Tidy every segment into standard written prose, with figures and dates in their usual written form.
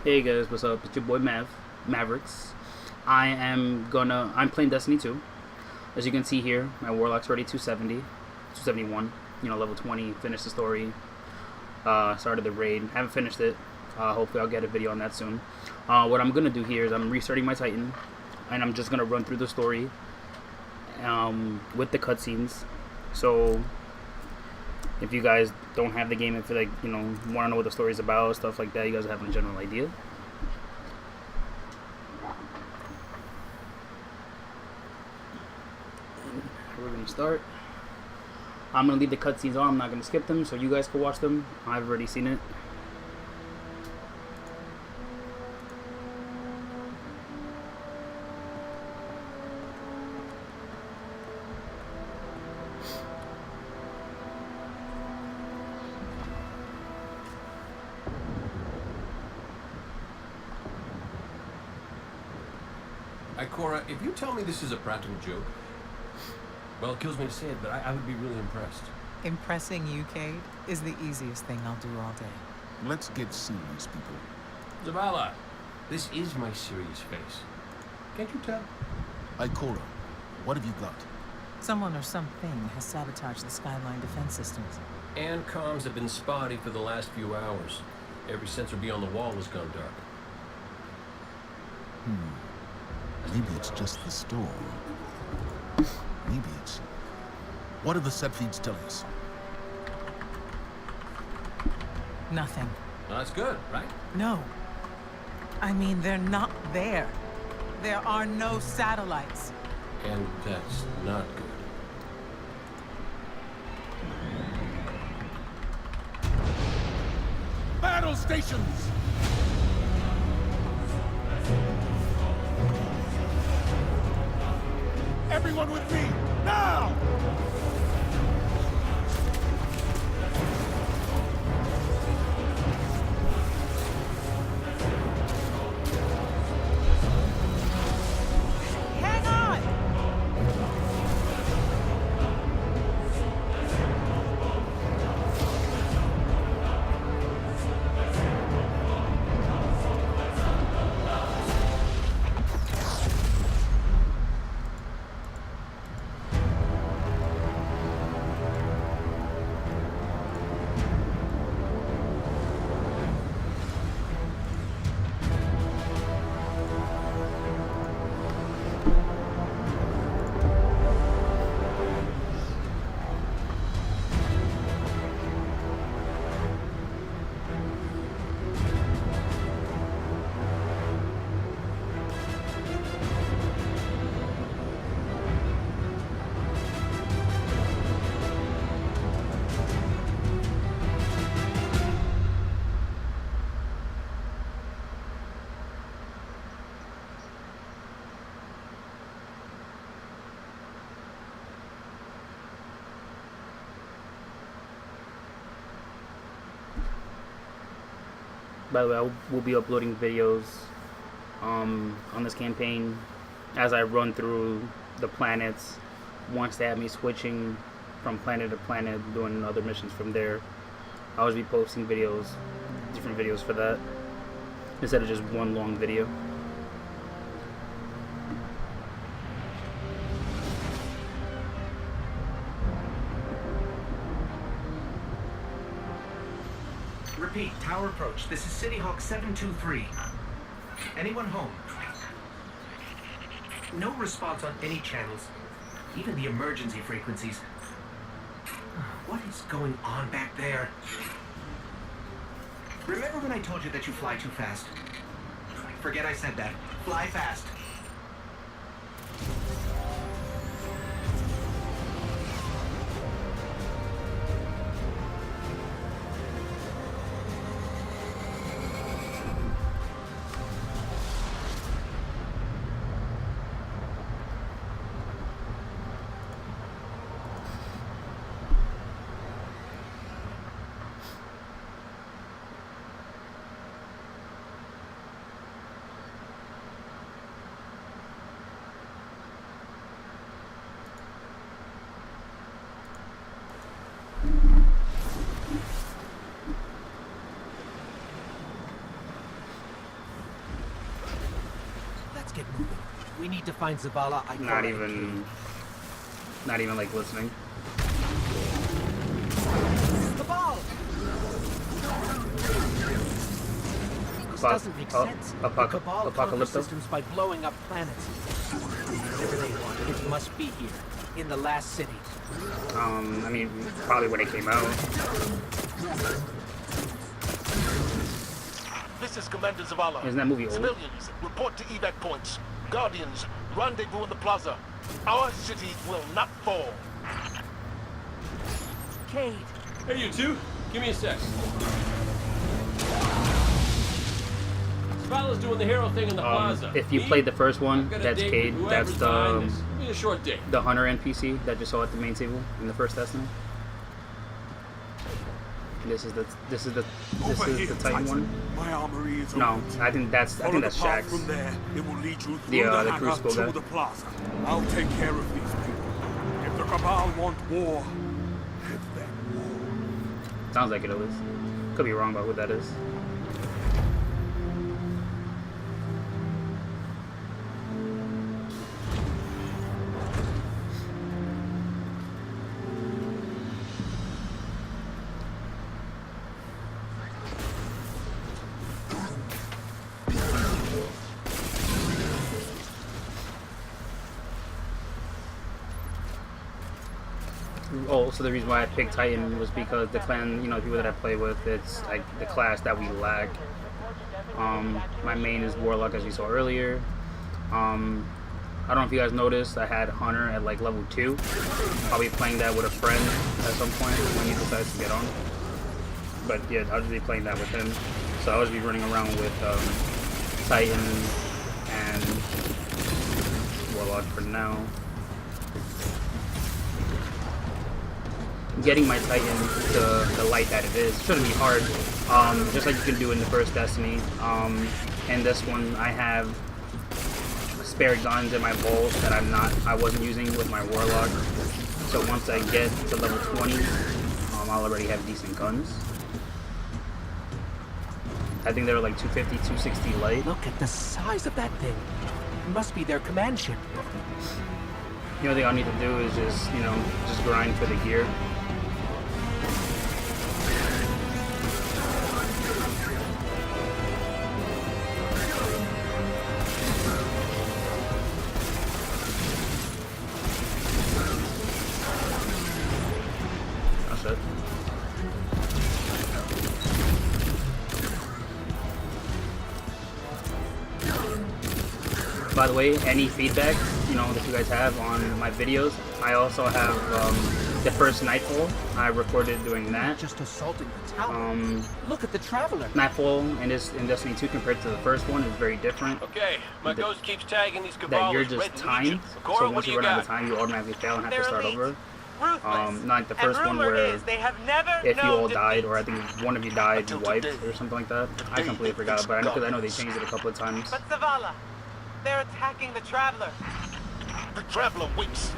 Hey guys, what's up? It's your boy Mavericks. I'm playing Destiny 2. As you can see here, my Warlock's already 270, 271. Level 20. Finished the story. Started the raid. Haven't finished it. Hopefully, I'll get a video on that soon. What I'm gonna do here is I'm restarting my Titan, and I'm just gonna run through the story with the cutscenes. So if you guys don't have the game and feel like, want to know what the story's about, stuff like that, you guys have a general idea. We're going to start. I'm going to leave the cutscenes on. I'm not going to skip them, so you guys can watch them. I've already seen it. Cora, if you tell me this is a practical joke, well, it kills me to say it, but I would be really impressed. Impressing you, Cade, is the easiest thing I'll do all day. Let's get serious, people. Zavala, this is my serious face. Can't you tell? Ikora, what have you got? Someone or something has sabotaged the Skyline defense systems. And comms have been spotty for the last few hours. Every sensor beyond the wall has gone dark. Maybe it's just the storm. Maybe it's... What are the set feeds telling us? Nothing. Well, that's good, right? No. I mean, they're not there. There are no satellites. And that's not good. Battle stations! Everyone with me, now! Hang on! By the way, I will be uploading videos on this campaign as I run through the planets. Once they have me switching from planet to planet, doing other missions from there, I'll always be posting videos, different videos for that, instead of just one long video. Repeat, tower approach. This is City Hawk 723. Anyone home? No response on any channels, even the emergency frequencies. What is going on back there? Remember when I told you that you fly too fast? Forget I said that. Fly fast. We need to find Zavala. Not even like listening. Cabal! This doesn't make sense. The Cabal conquer systems by blowing up planets. Whatever they want, it must be here, in the last city. I mean, probably when it came out. This is Commander Zavala. Isn't that movie old? Civilians, report to evac points. Guardians, rendezvous in the plaza. Our city will not fall. Cade. Hey, you two. Give me a sec. Zavala's doing the hero thing in the plaza. If you played the first one, that's Cade. That's the a short date. the hunter NPC that you saw at the main table in the first Destiny. This is the Titan one. My armory is No, I think that's Shaxx. From there, it will lead you through The hangar Crucible to guy. the plaza. I'll take care of these people. If the Cabal want war, have that war. Sounds like it at least. Could be wrong about who that is. Oh, so the reason why I picked Titan was because the clan, you know, the people that I play with, it's like the class that we lack. My main is Warlock, as you saw earlier. I don't know if you guys noticed, I had Hunter at like level 2. I'll be playing that with a friend at some point when he decides to get on. But yeah, I'll just be playing that with him. So I'll just be running around with Titan and Warlock for now. Getting my Titan to the light that it is shouldn't be hard, just like you can do in the first Destiny. In this one, I have spare guns in my vault that I wasn't using with my Warlock. So once I get to level 20, I'll already have decent guns. I think they're like 250, 260 light. Look at the size of that thing. It must be their command ship. The only thing I need to do is just, just grind for the gear. By the way, any feedback, that you guys have on my videos, I also have the first Nightfall. I recorded doing that. Just assaulting the tower. Look at the Traveler. Nightfall in Destiny 2 compared to the first one is very different. Okay, my ghost keeps tagging these Cabals. That you're just timed, so once you run out of time, you automatically fail and have to start over. Not like the first one where if you all died, or I think one of you died, you wiped or something like that. I completely forgot, but I know they changed it a couple of times. But Zavala, they're attacking the Traveler. The Traveler weeps.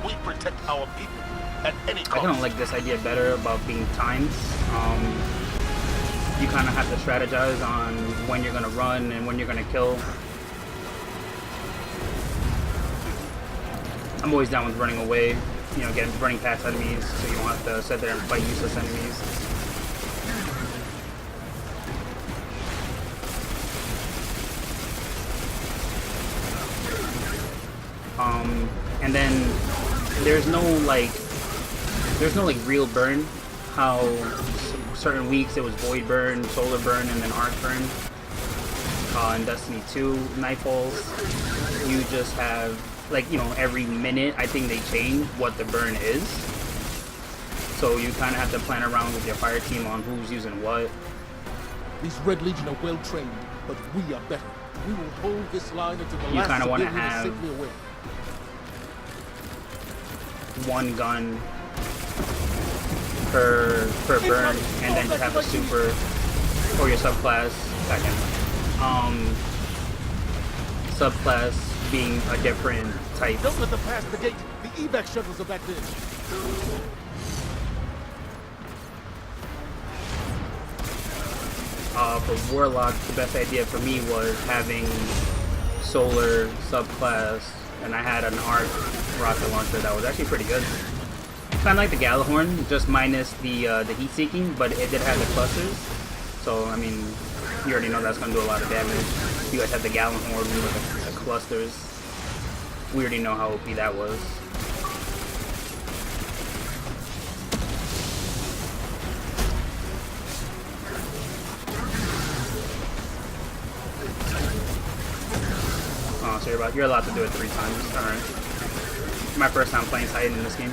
We protect our people at any cost. I kind of like this idea better about being timed. You kind of have to strategize on when you're going to run and when you're going to kill. I'm always down with running away, running past enemies so you don't have to sit there and fight useless enemies. And then there's no real burn. How certain weeks it was void burn, solar burn, and then arc burn. In Destiny 2 Nightfalls, you just have every minute I think they change what the burn is. So you kind of have to plan around with your fire team on who's using what. These Red Legion are well trained, but we are better. We will hold this line until the last kind of want to civilian is have safely away. one gun per burn, and then just have a super or your subclass subclass being a different type. Don't let them pass the gate. The evac shuttles are back there. For Warlock, the best idea for me was having solar subclass, and I had an arc rocket launcher that was actually pretty good. Kind of like the Gallahorn, just minus the heat seeking, but it did have the clusters. So I mean, you already know that's gonna do a lot of damage. You guys have the Gallahorn with the clusters. We already know how OP that was. Oh, so you're allowed to do it 3 times. All right. My first time playing Titan in this game.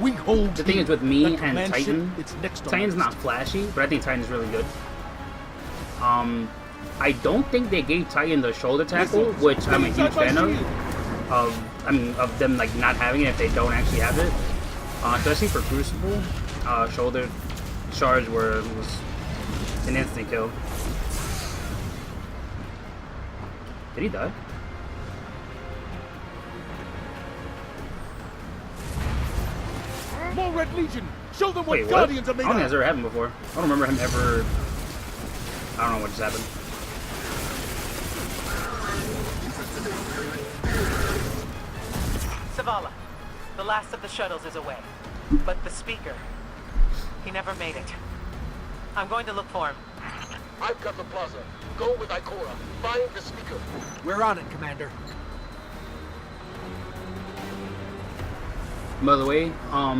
We hold The thing is with me that and command ship, Titan, it's next on Titan's our not flashy, but I think Titan's really good. I don't think they gave Titan the shoulder tackle, which I'm a huge fan of them like not having it if they don't actually have it. Especially for Crucible, shoulder charge was an instant kill. Did he die? More Red Legion! Show them what Wait, what? I Guardians are don't made think of! that's ever happened before. I don't remember him ever. I don't know what just happened. Zavala, the last of the shuttles is away. But the speaker, he never made it. I'm going to look for him. I've got the plaza. Go with Ikora. Find the speaker. We're on it, Commander. By the way, I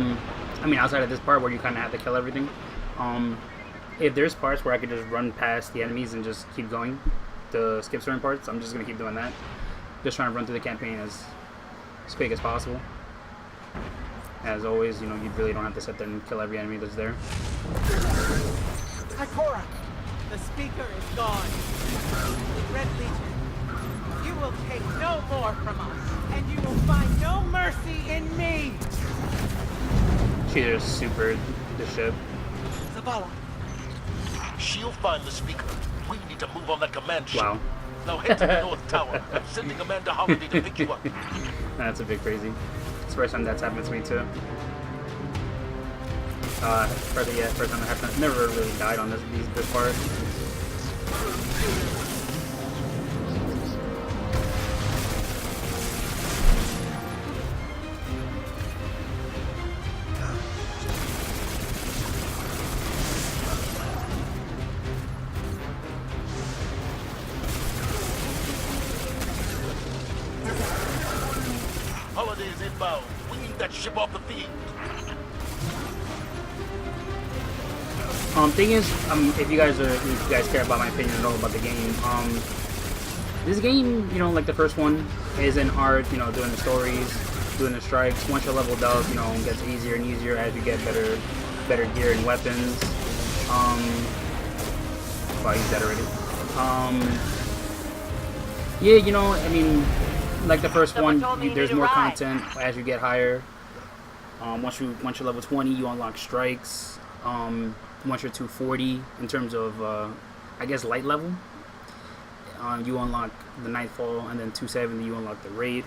mean outside of this part where you kind of have to kill everything, if there's parts where I could just run past the enemies and just keep going to skip certain parts, I'm just gonna keep doing that. Just trying to run through the campaign as quick as possible. As always, you know, you really don't have to sit there and kill every enemy that's there. Ikora, the speaker is gone. Red Legion, you will take no more from us, and you will find no mercy in me. She just supered the ship. Zavala, She'll find the speaker. We need to move on that command ship. Wow. Now head to the North Tower. I'm sending Commander Holiday to pick you up. That's a bit crazy. It's the first time that's happened to me too. First time that happened. Never really died on this part. Holiday is inbound. We need that ship off the field. Thing is, if you guys care about my opinion at all about the game, this game, you know, like the first one, isn't hard. You know, doing the stories, doing the strikes. Once you're leveled up, you know, it gets easier and easier as you get better gear and weapons. Well, I used that already. Yeah, you know, I mean, like the first one, there's more content as you get higher. Once you're level 20, you unlock strikes. Once you're 240, in terms of, I guess, light level, you unlock the Nightfall, and then 270, you unlock the Raid.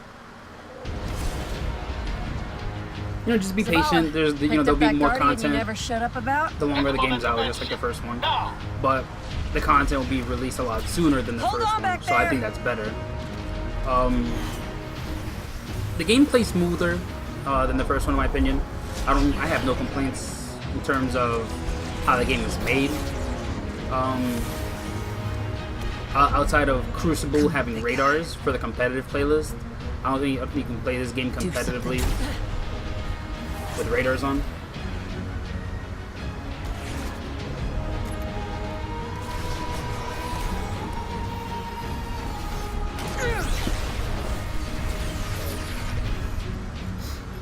You know, just be patient. There's, you know, there'll be more content. You never shut up about. The longer the game's out, just like the first one. But the content will be released a lot sooner than the first one, so I think that's better. The game plays smoother than the first one, in my opinion. I have no complaints in terms of how the game is made. Outside of Crucible having radars for the competitive playlist, I don't think you can play this game competitively with radars on.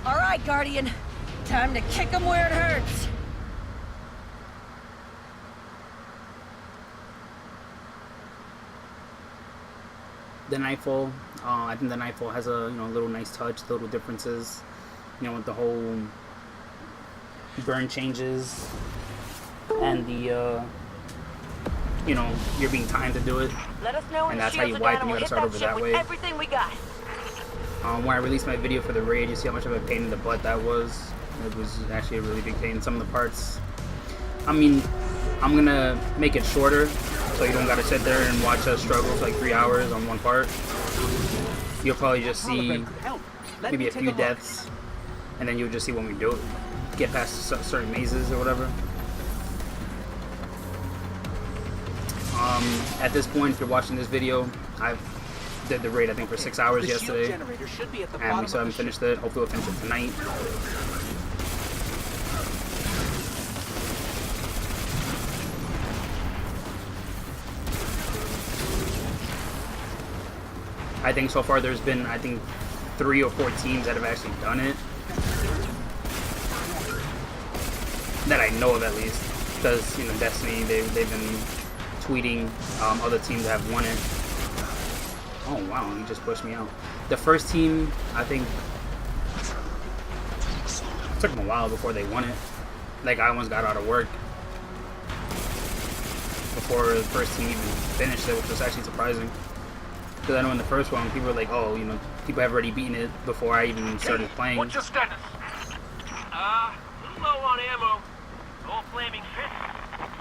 All right, Guardian. Time to kick them where it hurts. The Nightfall, I think the Nightfall has a little nice touch, little differences, you know, with the whole burn changes and the you know, you're being timed to do it, Let us know when and the that's how you shields are wipe, down and you and gotta we'll start hit over that that ship way. with everything we got. When I released my video for the raid, you see how much of a pain in the butt that was. It was actually a really big pain. Some of the parts, I mean, I'm gonna make it shorter so you don't gotta sit there and watch us struggle for like 3 hours on one part. You'll probably just see maybe a few deaths, and then you'll just see when we do it, get past certain mazes or whatever. At this point, if you're watching this video, I did the raid I think for 6 hours yesterday, and we still haven't finished it. Hopefully we'll finish it tonight. I think so far there's been, I think, 3 or 4 teams that have actually done it. That I know of, at least. Because, you know, Destiny, they've been tweeting other teams that have won it. Oh, wow, he just pushed me out. The first team, I think, it took them a while before they won it. Like, I once got out of work before the first team even finished it, which was actually surprising. Because I know in the first one, people were like, oh, you know, people have already beaten it before I even started playing. What's your status? A little low on ammo. Old flaming fist.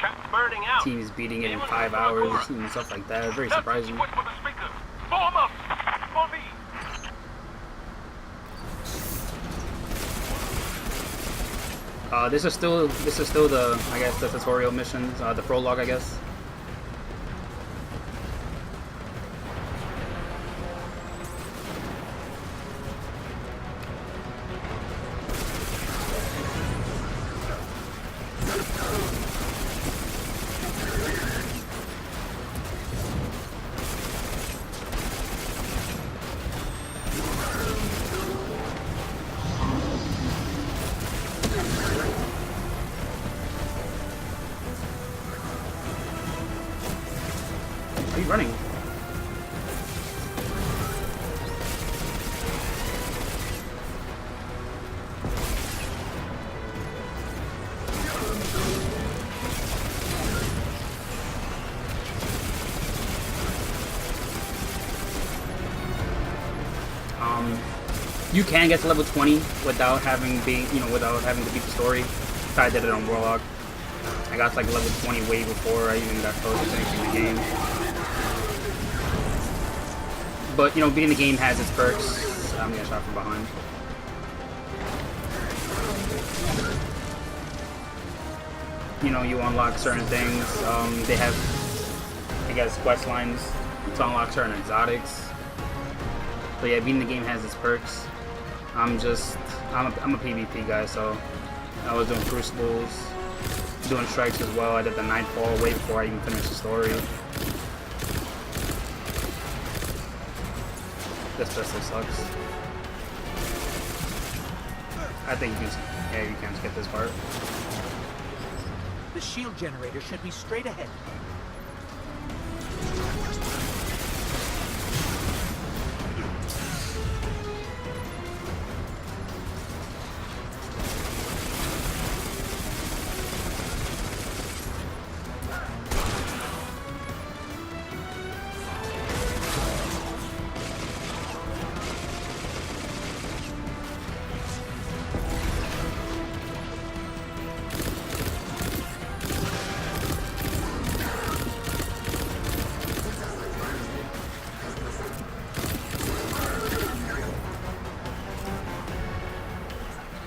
Kept burning out. Team is beating it in 5 hours and stuff like that. Very surprising. Wait for the speaker. Form up. For me. This is still the, I guess, the tutorial missions, the prologue, I guess. Are you running? You can get to level 20 without having to beat the story. I did it on Warlock. I got to like level 20 way before I even got close to finishing the game. But, you know, beating the game has its perks. I'm getting shot from behind. You know, you unlock certain things. They have, I guess, quest lines to unlock certain exotics. But yeah, beating the game has its perks. I'm a PvP guy, so I was doing Crucibles, doing strikes as well. I did the Nightfall way before I even finished the story. This pistol sucks. I think you can skip this part. The shield generator should be straight ahead.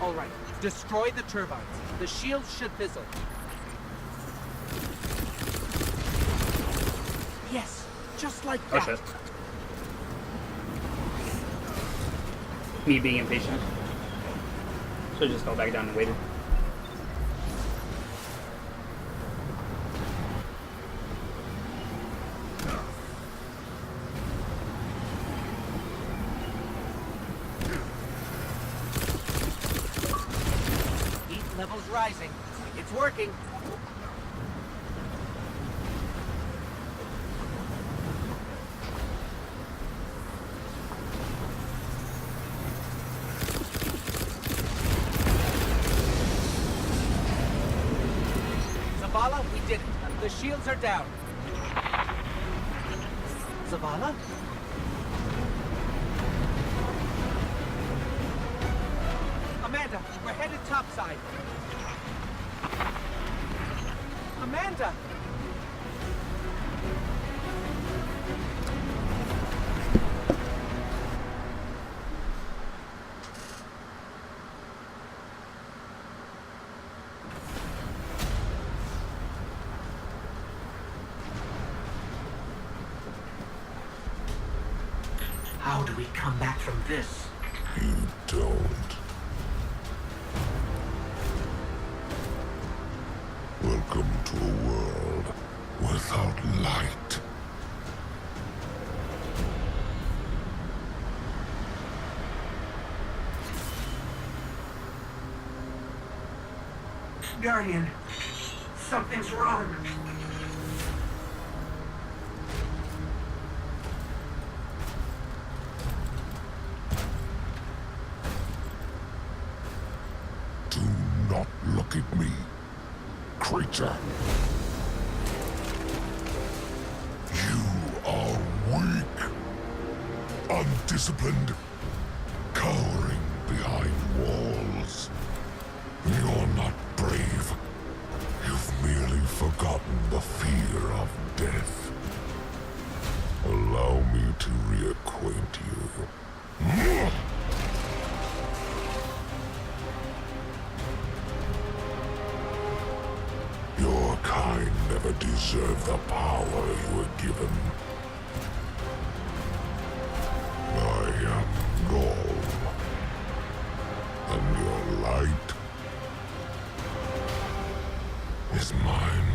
Alright, destroy the turbines. The shields should fizzle. Yes, just like that. Oh shit. Me being impatient. Should've just fell back down and waited. Level's rising. It's working. Zavala, we did it. The shields are down. Zavala? Amanda, Amanda, we're headed topside. Amanda! How do we come back from this? You don't. Welcome to a world without light. Guardian, something's wrong. Do not look at me, creature. You are weak, undisciplined, cowering behind walls. You're not brave. You've merely forgotten the fear of death. Allow me to reacquaint you. Your kind never deserved the power you were given. I am Gaul, and your light is mine.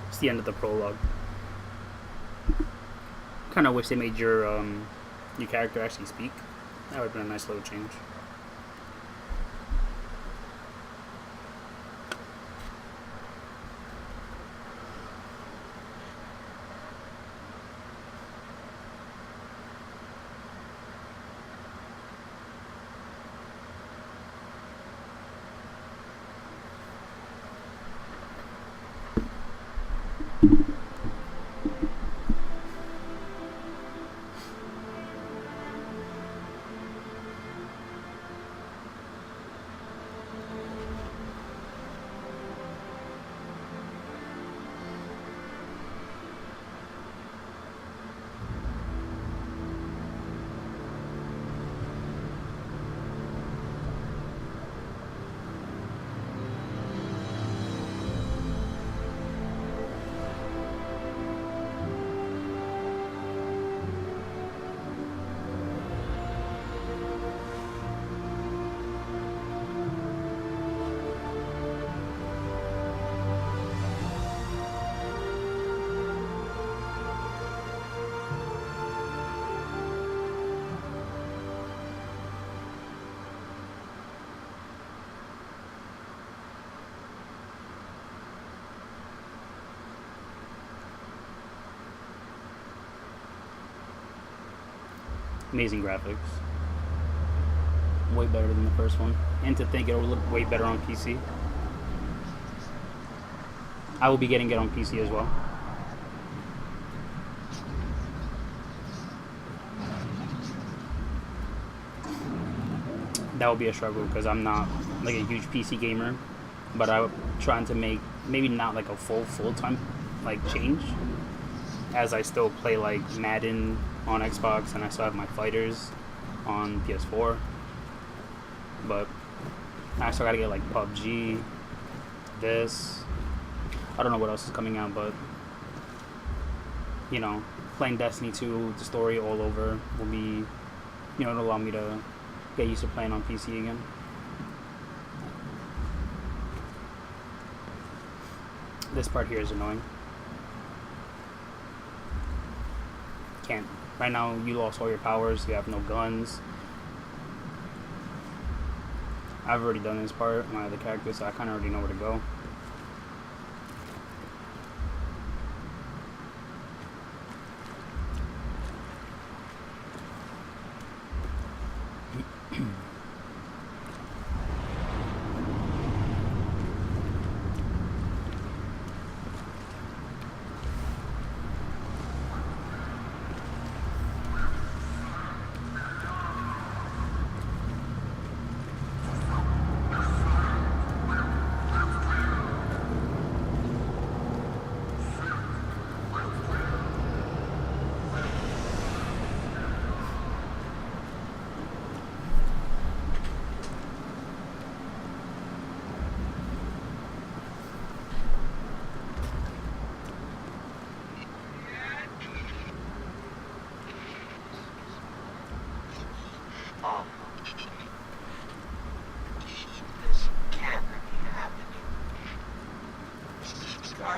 It's the end of the prologue. Kind of wish they made your character actually speak. That would have been a nice little change. Amazing graphics. Way better than the first one. And to think it'll look way better on PC. I will be getting it on PC as well. That will be a struggle because I'm not like a huge PC gamer, but I'm trying to make maybe not like a full-time like change, as I still play like Madden on Xbox and I still have my fighters on PS4. But I still gotta get like PUBG, this. I don't know what else is coming out, but you know, playing Destiny 2, the story all over will be, you know, it'll allow me to get used to playing on PC again. This part here is annoying. Can't. Right now, you lost all your powers. You have no guns. I've already done this part, my other characters, so I kind of already know where to go.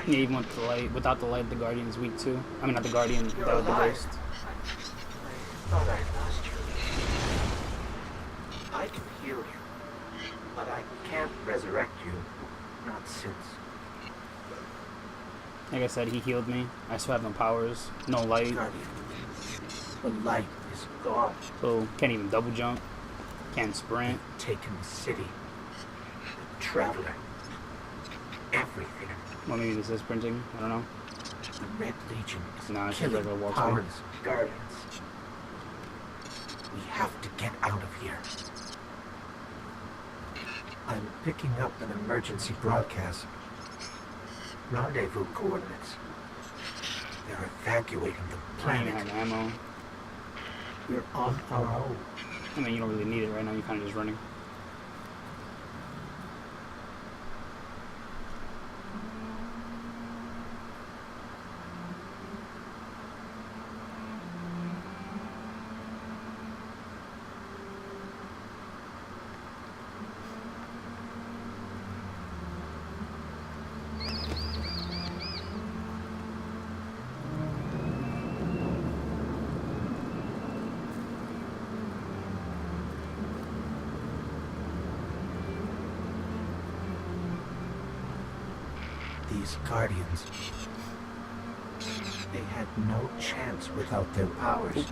Yeah, even with the light, without the light, the Guardian's weak too. I mean, not the Guardian, the Ghost. I thought I lost you. I can heal you, but I can't resurrect you. Not since. Like I said, he healed me. I still have no powers, no light. Guardian, the light is gone. So, can't even double jump. Can't sprint. Taken the city. The Traveler. Everything. Well, maybe this is sprinting. I don't know. The Red Legion is Nah, it's just killing like a walk powerless Guardians. We have to get out of here. I'm picking up an emergency broadcast. Rendezvous coordinates. They're evacuating the I don't even planet. have ammo. We're on our own. I mean, you don't really need it right now. You're kind of just running. These Guardians. They had no chance without their powers.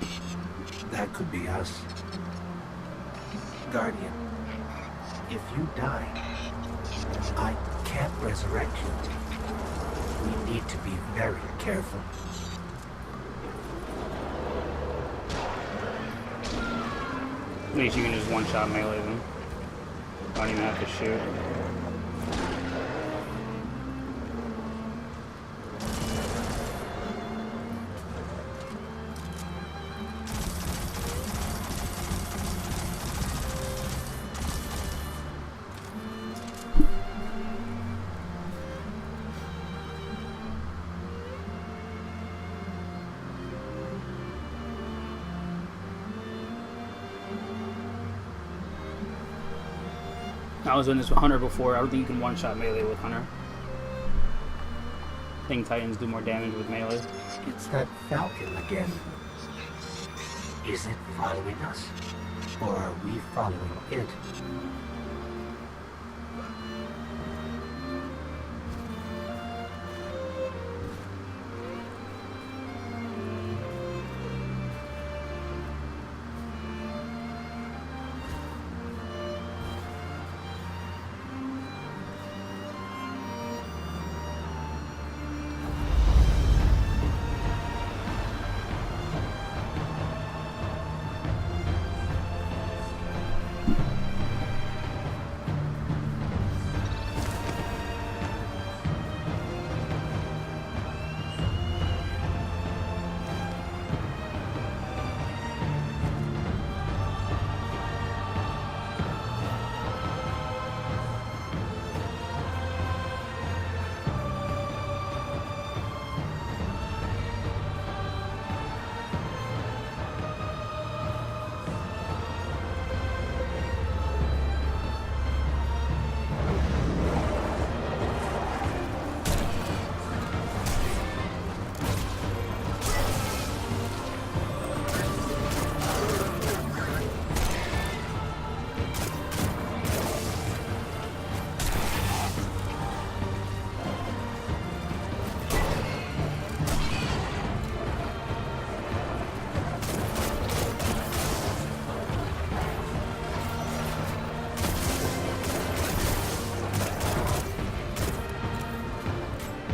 That could be us. Guardian, if you die, I can't resurrect you. We need to be very careful. At least you can just one-shot melee them. Don't even have to shoot. I was doing this with Hunter before. I don't think you can one-shot melee with Hunter. I think Titans do more damage with melee. It's that Falcon again. Is it following us? Or are we following it?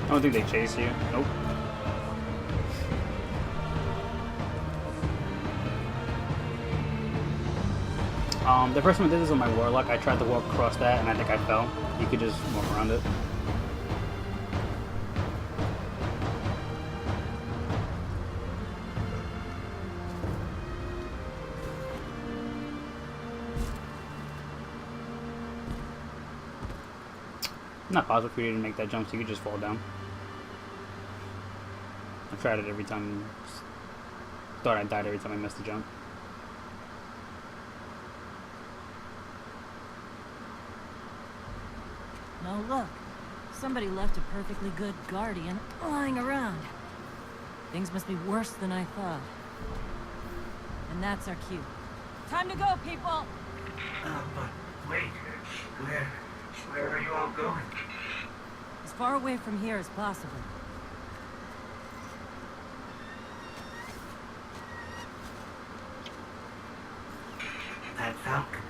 I don't think they chase you. Nope. The first time I did this with my Warlock, I tried to walk across that and I think I fell. You could just walk around it. Not possible for you to make that jump, so you could just fall down. I tried it every time. Thought I died every time I missed the jump. Now look, somebody left a perfectly good guardian lying around. Things must be worse than I thought. And that's our cue. Time to go, people! But wait, where are you all going? As far away from here as possible. That Falcon,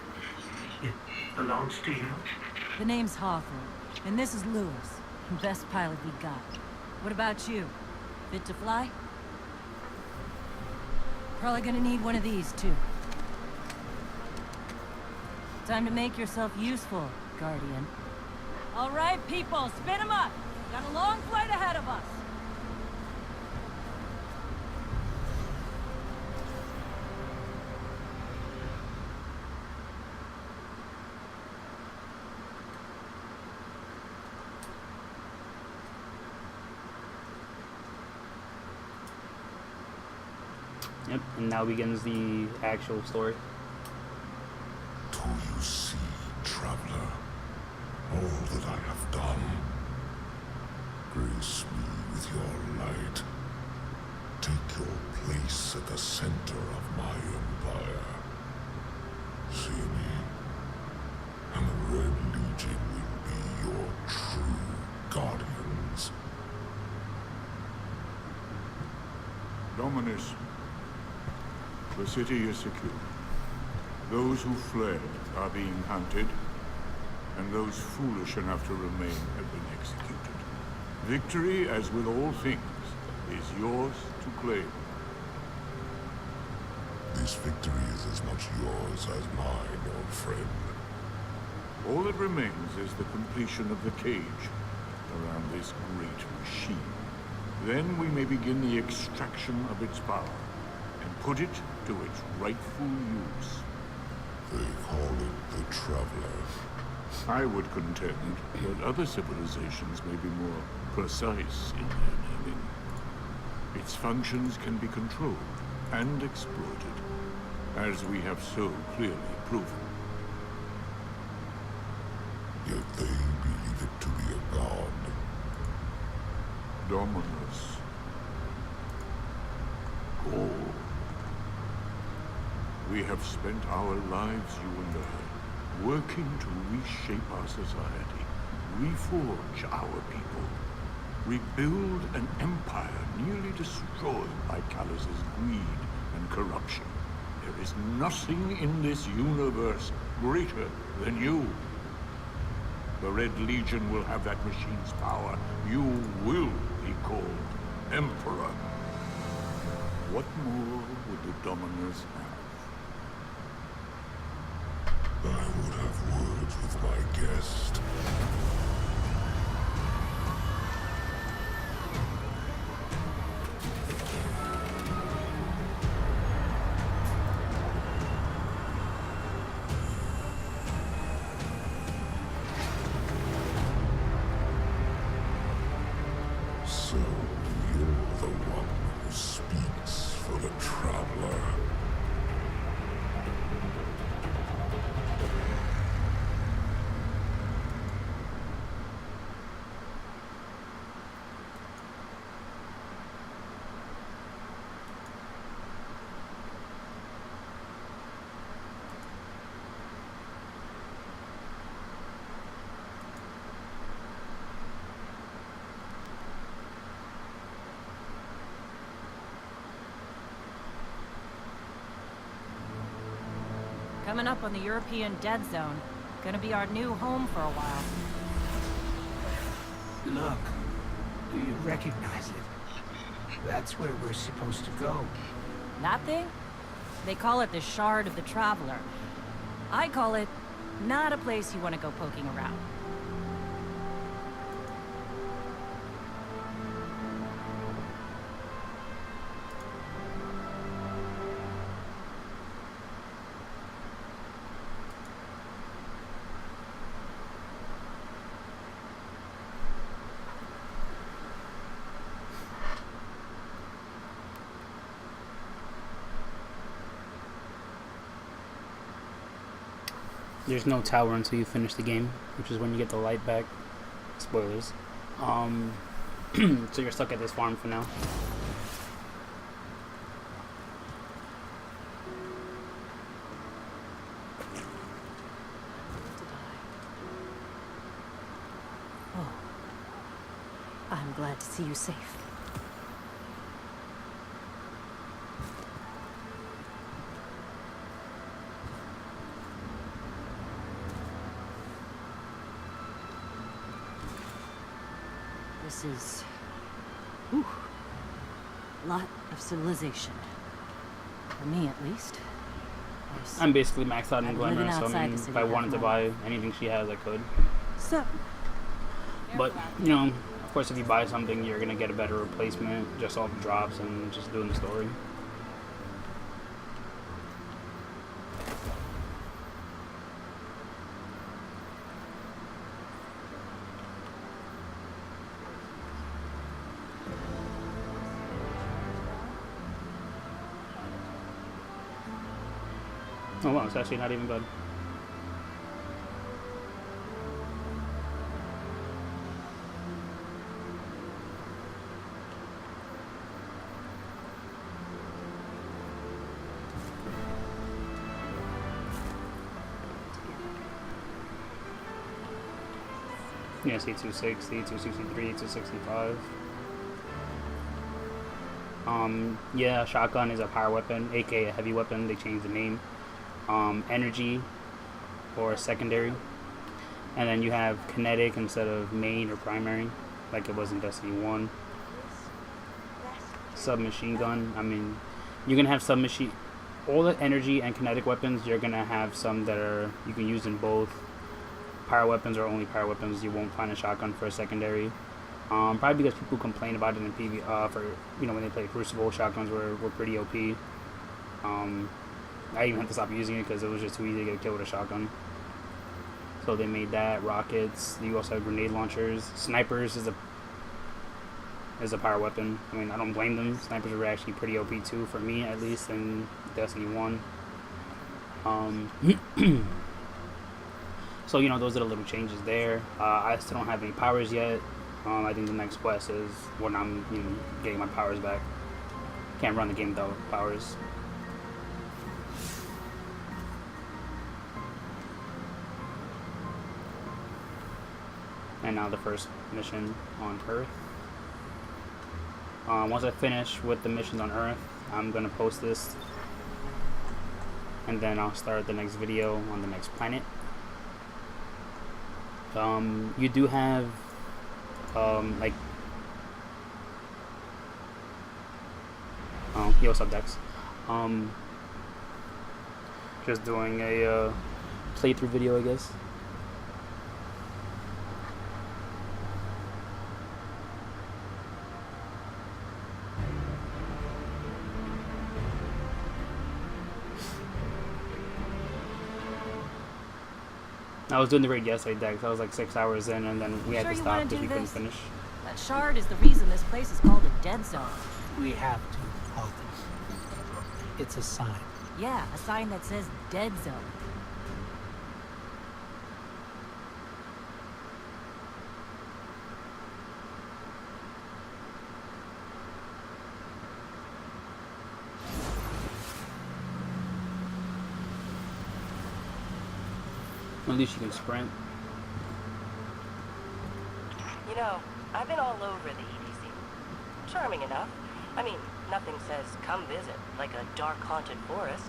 it belongs to you? The name's Hawthorne, and this is Lewis, best pilot we got. What about you? Fit to fly? Probably gonna need one of these, too. Time to make yourself useful, Guardian. All right, people, spin 'em up! Got a long flight ahead of us! Yep, and now begins the actual story. Do you see, traveler, all that I have done? Grace me with your light. Take your place at the center of my empire. See me, and the Red Legion will be your true guardians. Dominus, the city is secure. Those who fled are being hunted, and those foolish enough to remain have been executed. Victory, as with all things, is yours to claim. This victory is as much yours as mine, old friend. All that remains is the completion of the cage around this great machine. Then we may begin the extraction of its power and put it to its rightful use. They call it the Traveler. I would contend that other civilizations may be more precise in their naming. Its functions can be controlled and exploited, as we have so clearly proven. Yet they believe it to be a god. Dominus. Go. We have spent our lives, you and I, working to reshape our society, reforge our people, rebuild an empire nearly destroyed by Callus's greed and corruption. There is nothing in this universe greater than you. The Red Legion will have that machine's power. You will be called Emperor. What more would the Dominus have? I would have words with my guest. So you're the one who speaks for the Traveler. Coming up on the European Dead Zone. Gonna be our new home for a while. Look, do you recognize it? That's where we're supposed to go. That thing? They call it the Shard of the Traveler. I call it not a place you want to go poking around. There's no tower until you finish the game, which is when you get the light back. Spoilers. So you're stuck at this farm for now. Oh. I'm glad to see you safe. This is... Whew. A lot of civilization. For me, at least. I'm basically maxed out in I'm glamour, living so I outside mean, the city if I wanted to half buy anything she has, I could. So, But, you know, of course, if you buy something, you're gonna get a better replacement just off drops and just doing the story. Oh wow, it's actually not even bad. Yeah, C260, 263, 265. Yeah, shotgun is a power weapon, aka a heavy weapon. They changed the name. Energy or secondary, and then you have kinetic instead of main or primary, like it was in Destiny 1. Submachine gun. I mean, you can have submachine. All the energy and kinetic weapons, you're gonna have some that are you can use in both. Power weapons are only power weapons. You won't find a shotgun for a secondary. Probably because people complain about it in PV. For when they play Crucible, shotguns were pretty OP. I even had to stop using it because it was just too easy to get killed with a shotgun. So they made that. Rockets. You also have grenade launchers. Snipers is a power weapon. I mean, I don't blame them. Snipers were actually pretty OP too, for me at least, in Destiny 1. So, those are the little changes there. I still don't have any powers yet. I think the next quest is when I'm getting my powers back. Can't run the game without powers. And now the first mission on Earth. Once I finish with the missions on Earth, I'm going to post this. And then I'll start the next video on the next planet. You do have, like... Oh, yo, what's up, Dex? Just doing a playthrough video, I guess. I was doing the raid yesterday, Dex. I was like 6 hours in, and then we had to stop because we couldn't finish. That shard is the reason this place is called a dead zone. We have to, Alden. It's a sign. Yeah, a sign that says dead zone. At least you can sprint. I've been all over the EDZ. Charming enough. I mean, nothing says come visit, like a dark haunted forest.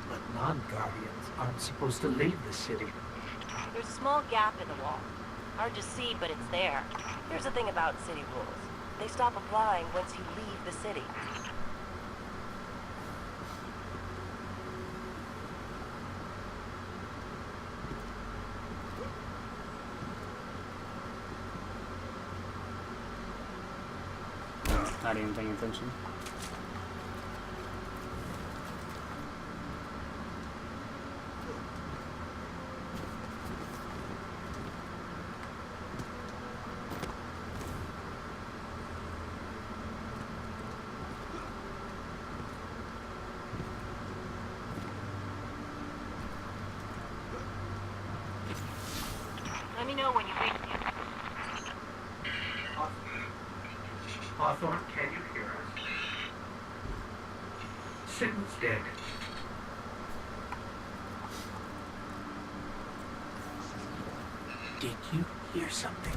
But non-Guardians aren't supposed to leave the city. There's a small gap in the wall. Hard to see, but it's there. Here's the thing about city rules. They stop applying once you leave the city. Not even paying attention. Let me know when you reach it. Hawthorne, can you hear us? Signal's dead. Did you hear something?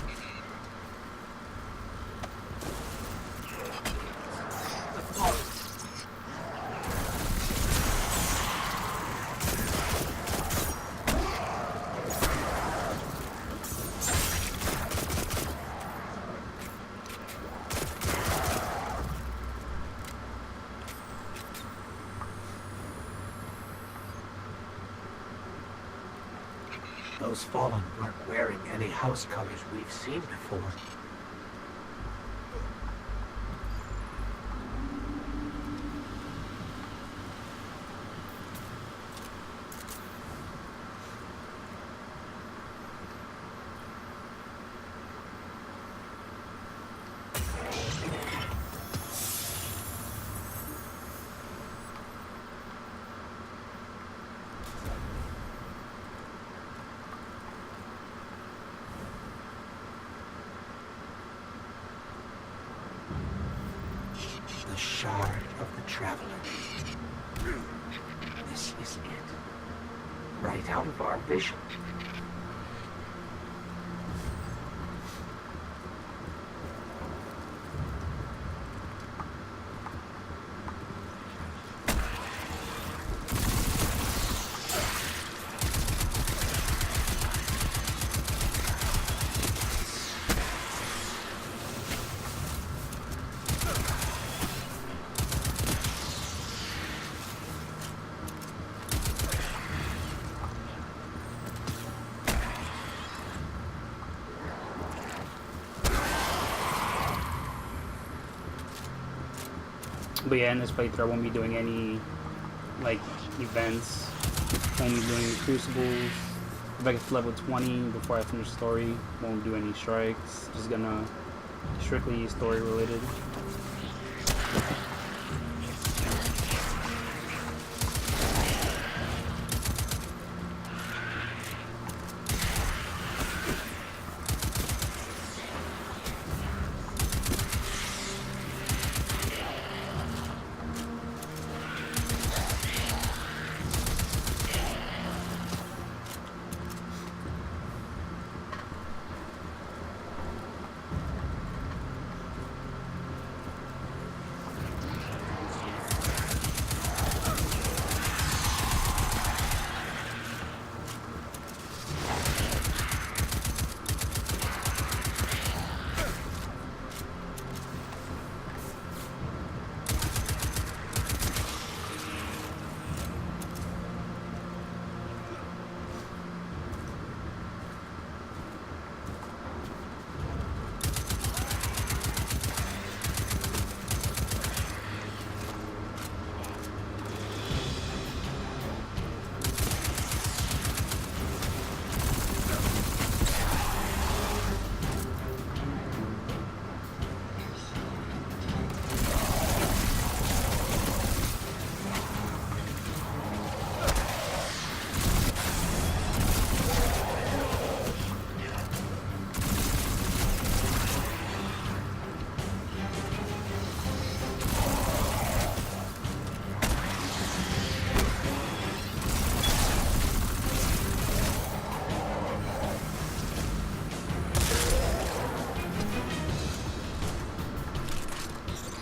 Those fallen weren't wearing any house colors we've seen before. The Shard of the Traveler. This is it. Right out of our vision. But yeah, in this playthrough I won't be doing any like events. Won't be doing crucibles. If I get to level 20 before I finish the story, won't do any strikes. Just gonna strictly story related.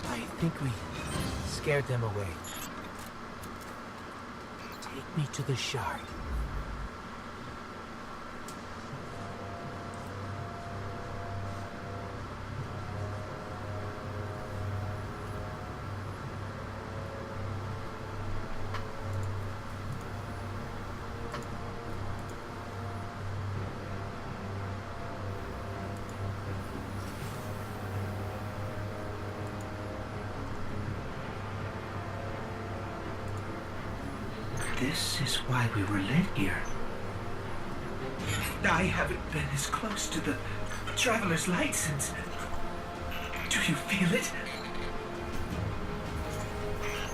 I think we scared them away. Take me to the Shard. This is why we were led here. I haven't been as close to the Traveler's Light since... Do you feel it?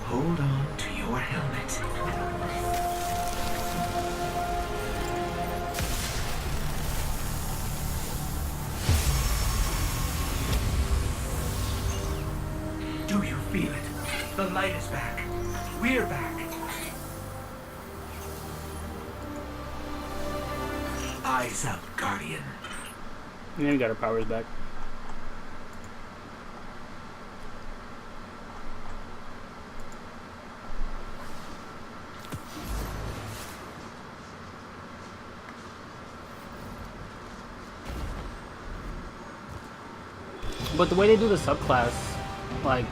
Hold on to your helmet. feel it. The light is back. We're back. Eyes up, Guardian. And then we got our powers back. But the way they do the subclass, like,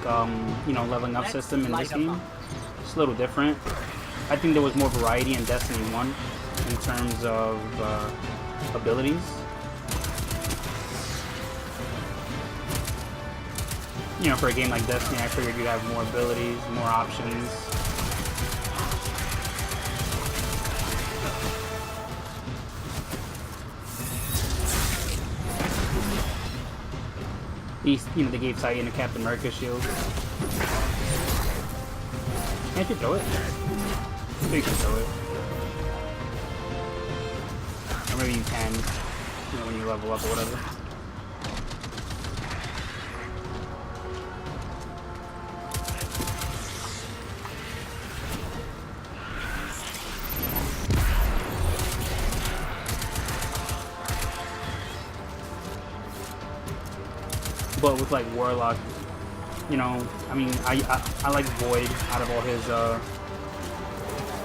you know, leveling up system in this game, it's a little different. I think there was more variety in Destiny 1 in terms of abilities. You know, for a game like Destiny, I figured you'd have more abilities, more options. These, you know, they gave Titan a Captain America shield. Can't you throw it? You can throw it. Or maybe you can, you know, when you level up or whatever. But with like Warlock, you know, I mean, I like Void out of all his the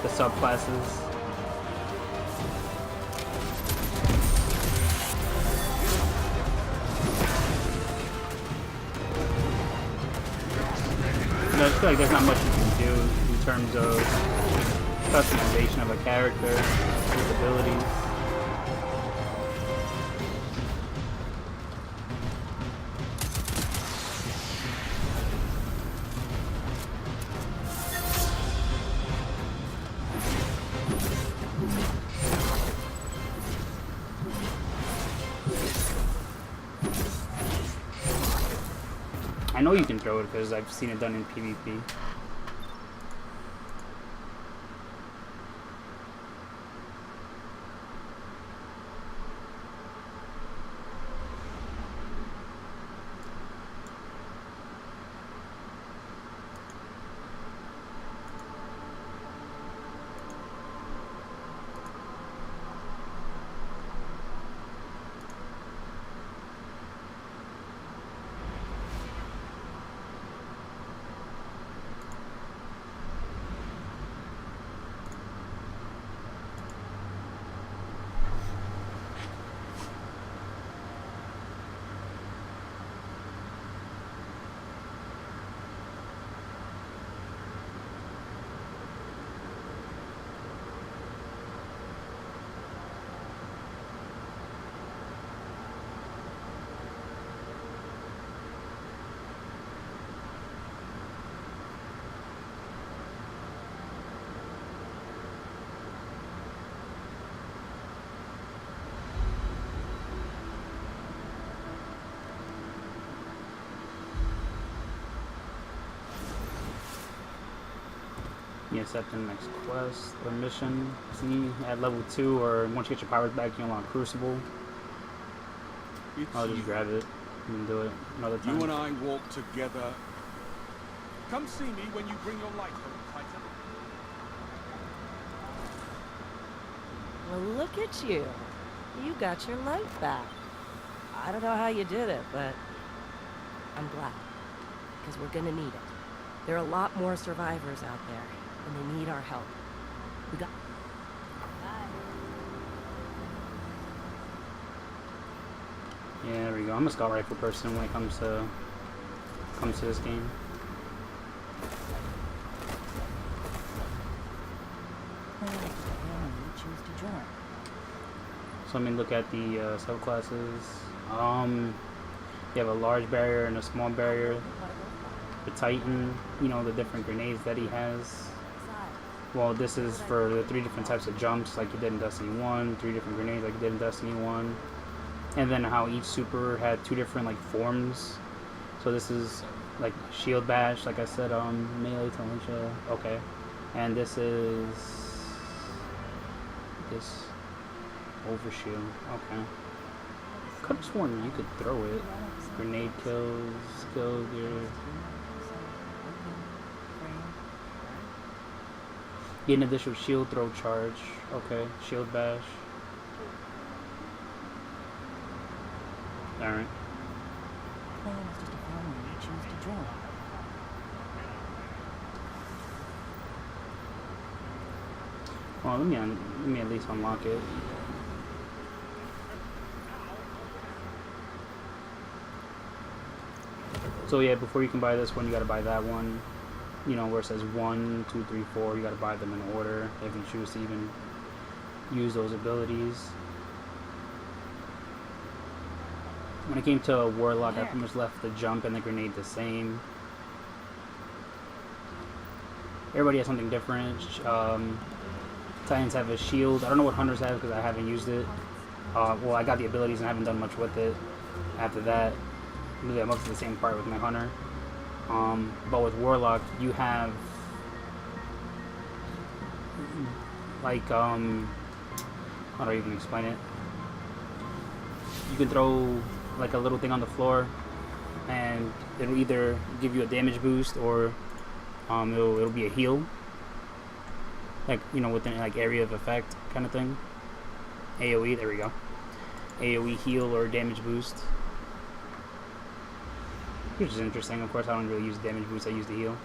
subclasses. You know, I feel like there's not much you can do in terms of customization of a character, his abilities. I know you can throw it because I've seen it done in PvP. You accept the next quest or mission. See, at level 2 or once you get your powers back, you unlock Crucible. I'll just grab it and do it another time. You and I walk together. Come see me when you bring your light home, Titan. Well, look at you. You got your light back. I don't know how you did it, but I'm glad. Because we're gonna need it. There are a lot more survivors out there, and they need our help. We got... Yeah, there we go. I'm a scout rifle person when it comes to this game. So let me look at the subclasses. You have a large barrier and a small barrier. The Titan, you know, the different grenades that he has. Well, this is for the 3 different types of jumps like you did in Destiny 1, 3 different grenades like you did in Destiny 1. And then how each super had 2 different like forms. So this is like shield bash, like I said, melee to Alicia. Okay. And this is this overshield. Okay. Could have sworn you could throw it. Grenade kills, skills, your Get an additional shield throw charge. Okay, shield bash. Alright. Plan is just a formula you choose to draw. Well, let me at least unlock it. So yeah, before you can buy this one, you gotta buy that one. You know, where it says 1, 2, 3, 4, you gotta buy them in order if you choose to even use those abilities. When it came to a Warlock, I pretty much left the jump and the grenade the same. Everybody has something different. Titans have a shield. I don't know what Hunters have because I haven't used it. Well, I got the abilities and I haven't done much with it. After that, really, I'm up to the same part with my Hunter. But with Warlock, you have like how do I even explain it? You can throw like a little thing on the floor, and it'll either give you a damage boost or it'll be a heal. Like, you know, within like area of effect kind of thing. AoE, there we go. AoE heal or damage boost. Which is interesting. Of course, I don't really use damage boost, I use the heal.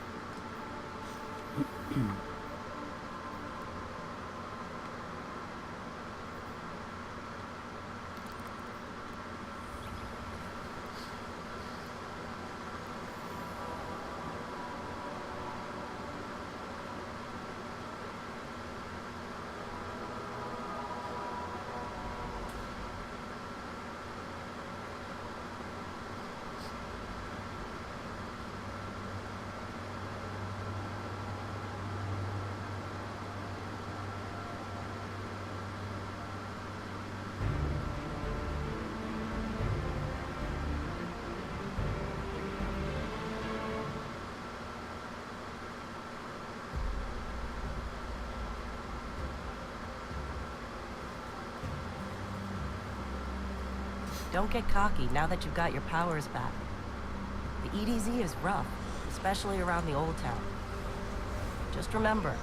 Don't get cocky now that you've got your powers back. The EDZ is rough, especially around the Old Town. Just remember,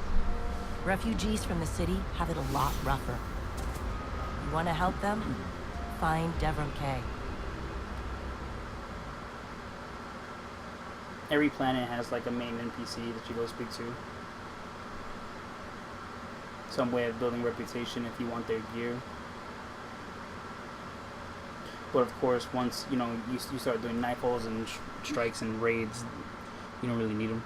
refugees from the city have it a lot rougher. You want to help them? Find Devrim Kay. Every planet has like a main NPC that you go speak to. Some way of building reputation if you want their gear. But of course, once you know you start doing nightfalls and strikes and raids, you don't really need them.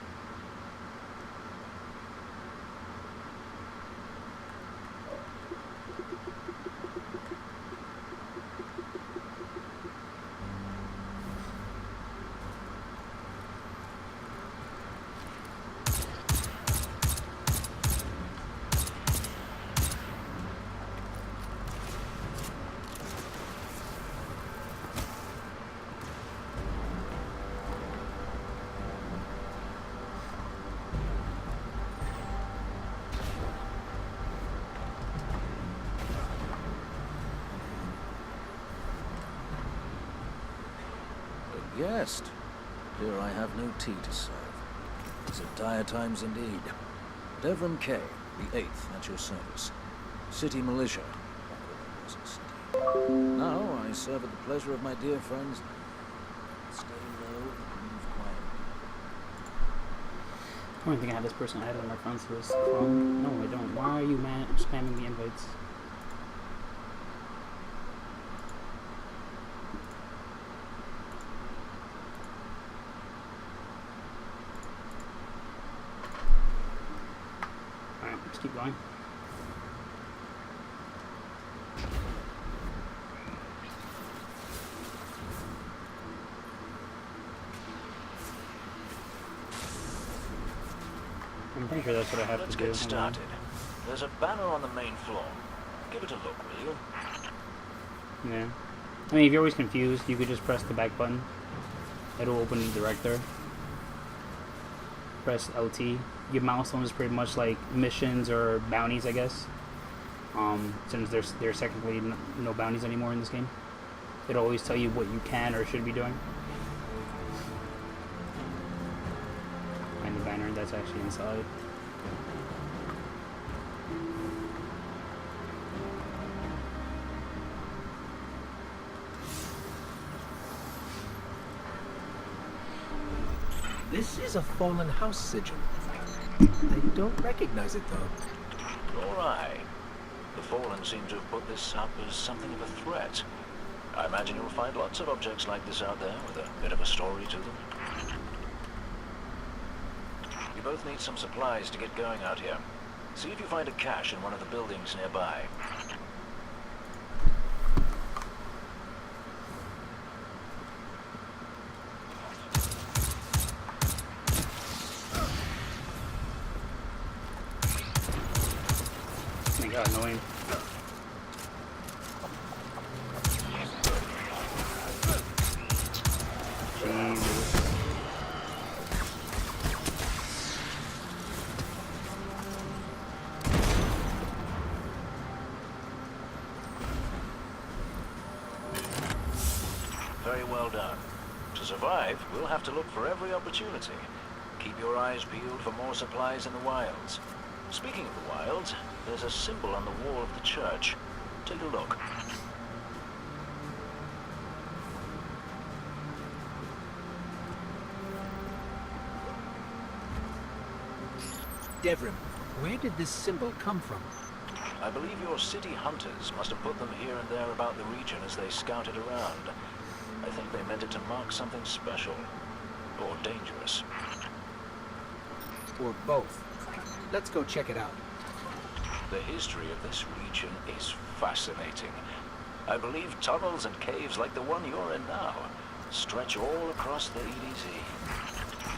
Guest. Here I have no tea to serve. These are dire times indeed. Devrim Kay, the 8th, at your service. City militia. Now I serve at the pleasure of my dear friends. Stay low and move quietly. I don't think I have this person added on my friends list. No, I don't. Why are you spamming the invites? Keep going. I'm pretty sure that's what I have Let's to do. get started. There's a banner on the main floor. Give it a look, will you? Yeah. I mean, if you're always confused, you could just press the back button. It'll open the director. Press LT. Your milestone is pretty much like missions or bounties, I guess. Since there's technically no bounties anymore in this game. It'll always tell you what you can or should be doing. And the banner that's actually inside. This is a fallen house sigil. I don't recognize it, though. Nor I. The Fallen seem to have put this up as something of a threat. I imagine you'll find lots of objects like this out there with a bit of a story to them. You both need some supplies to get going out here. See if you find a cache in one of the buildings nearby. Oh my god, annoying. Jesus. Very well done. To survive, we'll have to look for every opportunity. Keep your eyes peeled for more supplies in the wilds. Speaking of the wilds, there's a symbol on the wall of the church. Take a look. Devrim, where did this symbol come from? I believe your city hunters must have put them here and there about the region as they scouted around. I think they meant it to mark something special. Or dangerous. Or both. Let's go check it out. The history of this region is fascinating. I believe tunnels and caves like the one you're in now stretch all across the EDZ.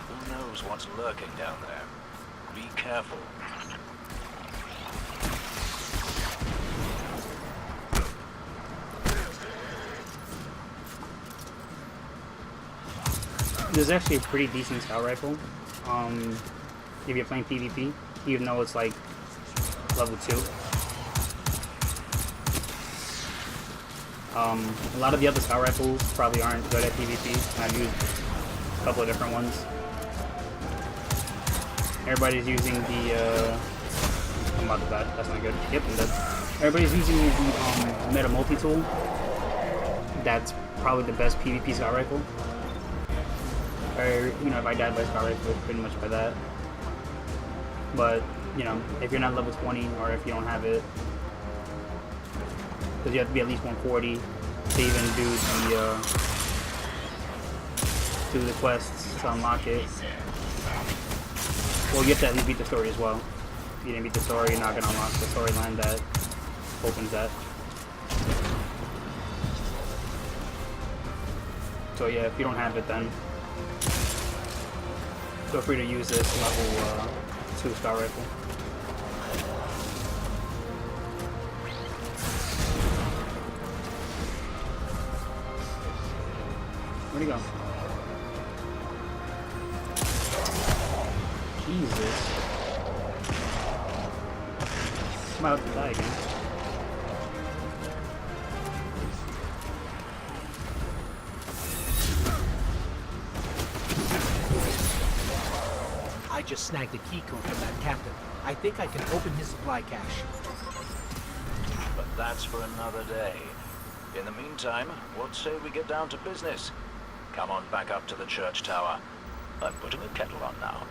Who knows what's lurking down there? Be careful. This is actually a pretty decent scout rifle. If you're playing PvP, even though it's like level 2. A lot of the other scout rifles probably aren't good at PvP. I've used a couple of different ones. Everybody's using the, I'm about to die, that's not good. Yep, I'm dead. Everybody's using the meta multi-tool. That's probably the best PvP scout rifle. Or, you know, if I died by scout rifle, it's pretty much by that. But, you know, if you're not level 20, or if you don't have it, because you have to be at least 140 to even do the quests to unlock it. Well, you have to at least beat the story as well. If you didn't beat the story, you're not going to unlock the storyline that opens that. So yeah, if you don't have it, then feel free to use this level 2 scout rifle. Where'd he go? Jesus. I'm about to die again. I just snagged a key code from that captain. I think I can open his supply cache. But that's for another day. In the meantime, what say we get down to business? Come on back up to the church tower. I'm putting a kettle on now.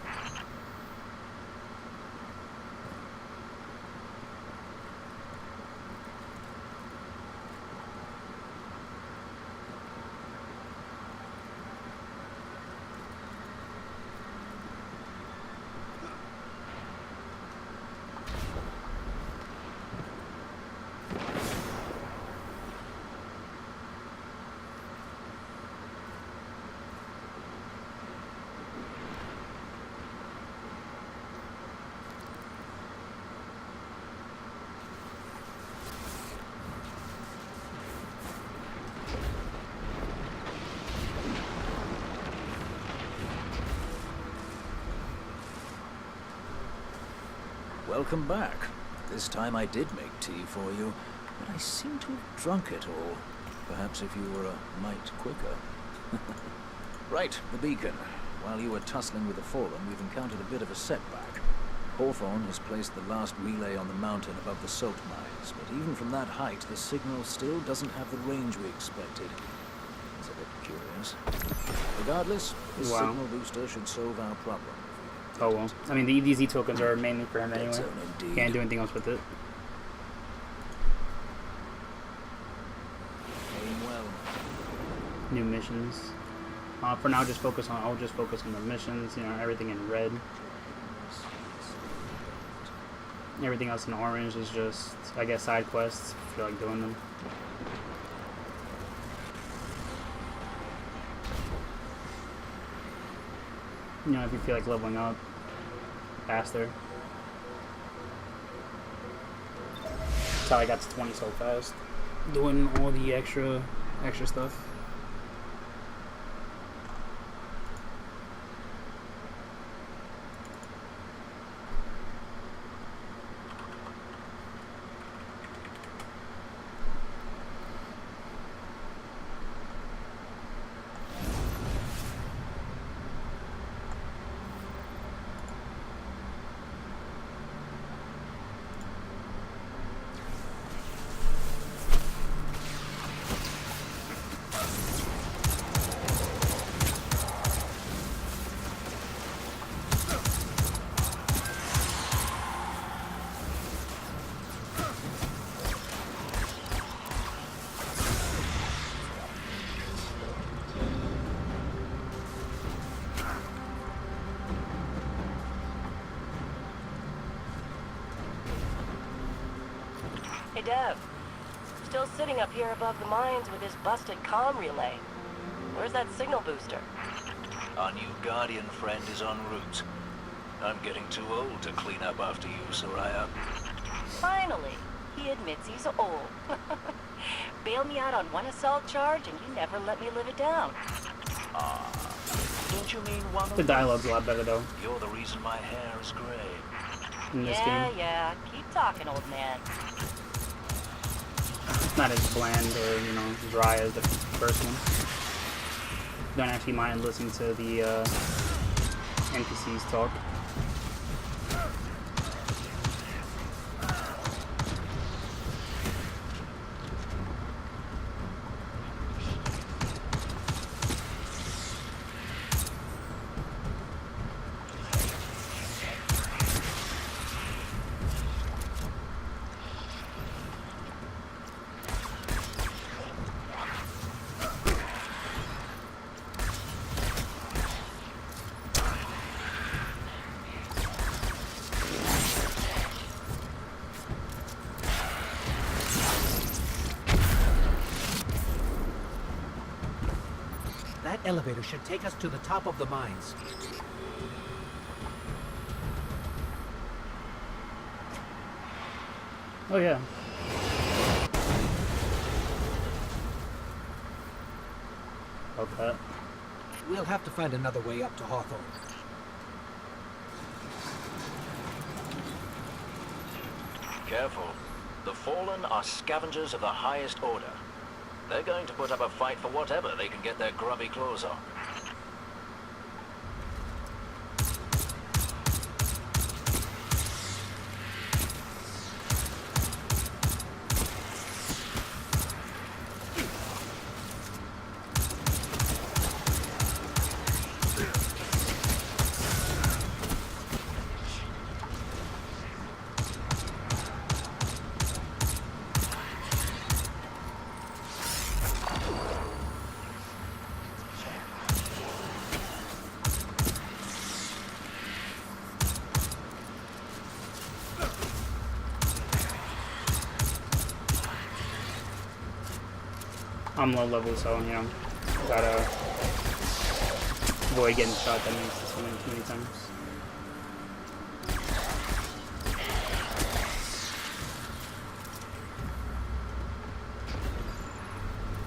Welcome back. This time I did make tea for you, but I seem to have drunk it all. Perhaps if you were a mite quicker. Right, the beacon. While you were tussling with the Fallen, we've encountered a bit of a setback. Hawthorne has placed the last relay on the mountain above the salt mines, but even from that height, the signal still doesn't have the range we expected. It's a bit curious. Regardless, this Wow. signal booster should solve our problem. Oh well. I mean, the EDZ tokens are mainly for him Dead anyway. zone indeed. Can't do anything else with it. Aim well. New missions. For now, I'll just focus on the missions. You know, everything in red. Everything else in orange is just, I guess, side quests. If you feel like doing them. You know, if you feel like leveling up faster. That's how I got to 20 so fast. Doing all the extra stuff. Hey, Dev. Still sitting up here above the mines with his busted comm relay. Where's that signal booster? Our new Guardian friend is en route. I'm getting too old to clean up after you, Soraya. Finally, he admits he's old. Bailed me out on one assault charge, and you never let me live it down. Don't you mean one of The us? dialogue's a lot better though You're the reason my hair is gray. in this Yeah, game. yeah. Keep talking, old man. It's not as bland or, you know, dry as the first one. Don't actually mind listening to the NPCs talk. That elevator should take us to the top of the mines. Oh yeah. Okay. We'll have to find another way up to Hawthorne. Careful. The Fallen are scavengers of the highest order. They're going to put up a fight for whatever they can get their grubby claws on. I'm low level, so, you know, gotta avoid getting shot. That makes this one too many times.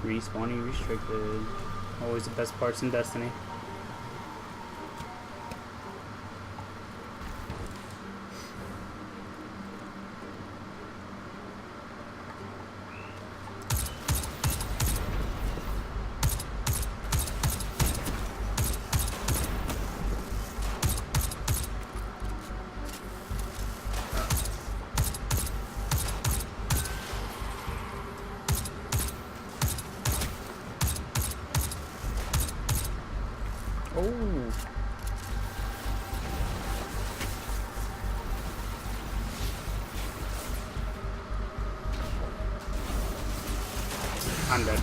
Respawning restricted. Always the best parts in Destiny. Oh. I'm dead.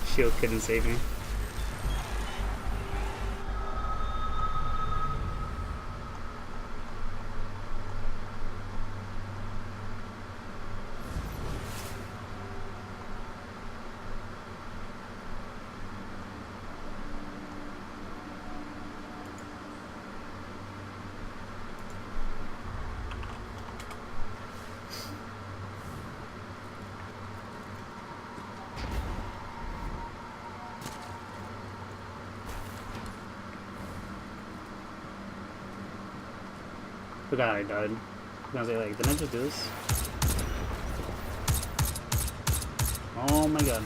Shield couldn't save me. Forgot I died. I was gonna say, like, didn't I just do this? Oh my god.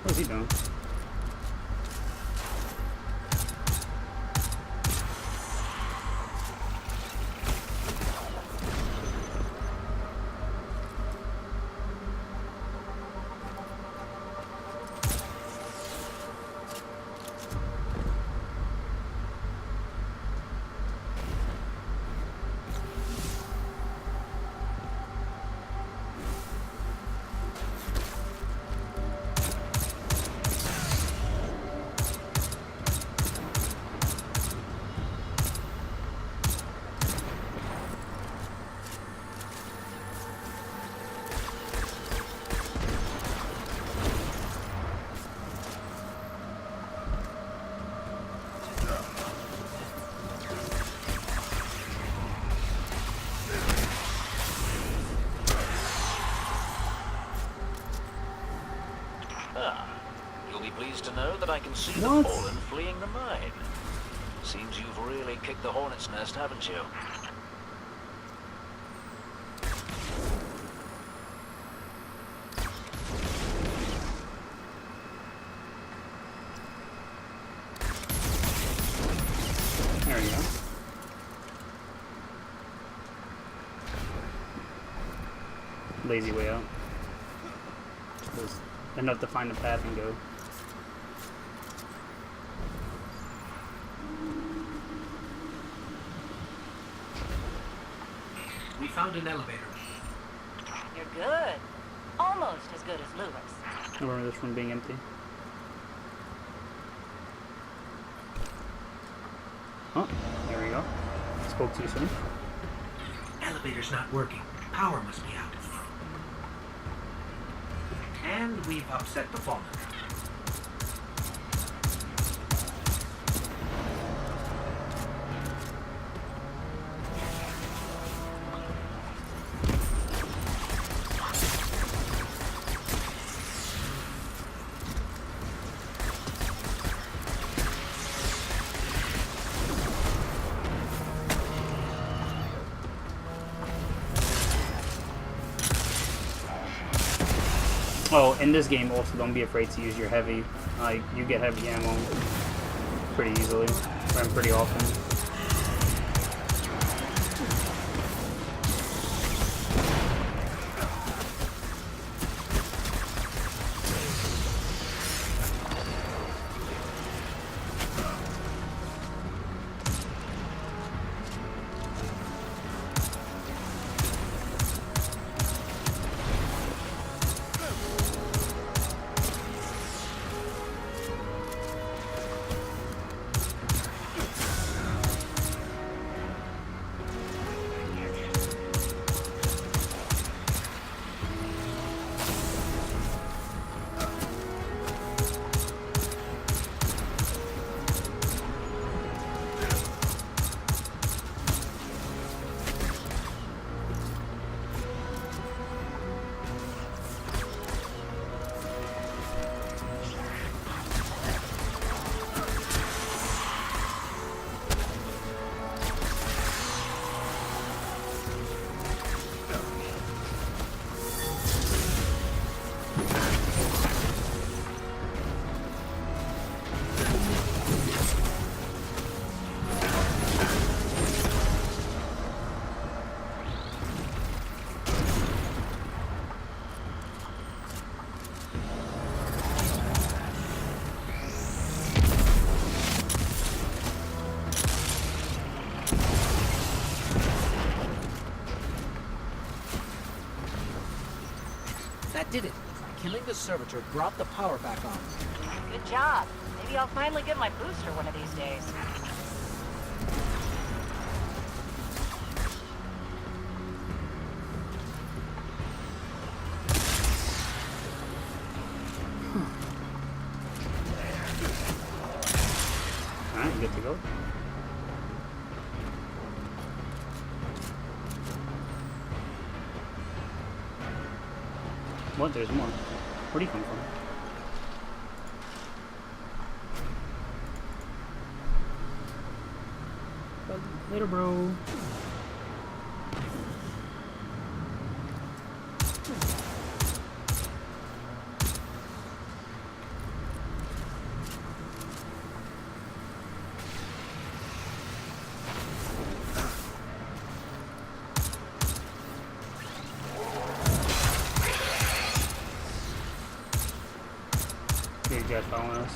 What's he doing? You'll be pleased to know that I can see the Fallen fleeing the mine. Seems you've really kicked the hornet's nest, haven't you? There we go. Lazy way out. Just enough to find a path and go. We found an elevator. You're good. Almost as good as Lewis. I remember this room being empty. Oh, there we go. Spoke too soon. Elevator's not working. Power must be out. And we've upset the Fallen. Oh, in this game also don't be afraid to use your heavy. Like, you get heavy ammo pretty easily, and pretty often. That did it. Killing the servitor brought the power back on. Good job. Maybe I'll finally get my booster one of these days. Alright, good to go. What? There's more. Where'd he come from? Later, bro. These guys following us.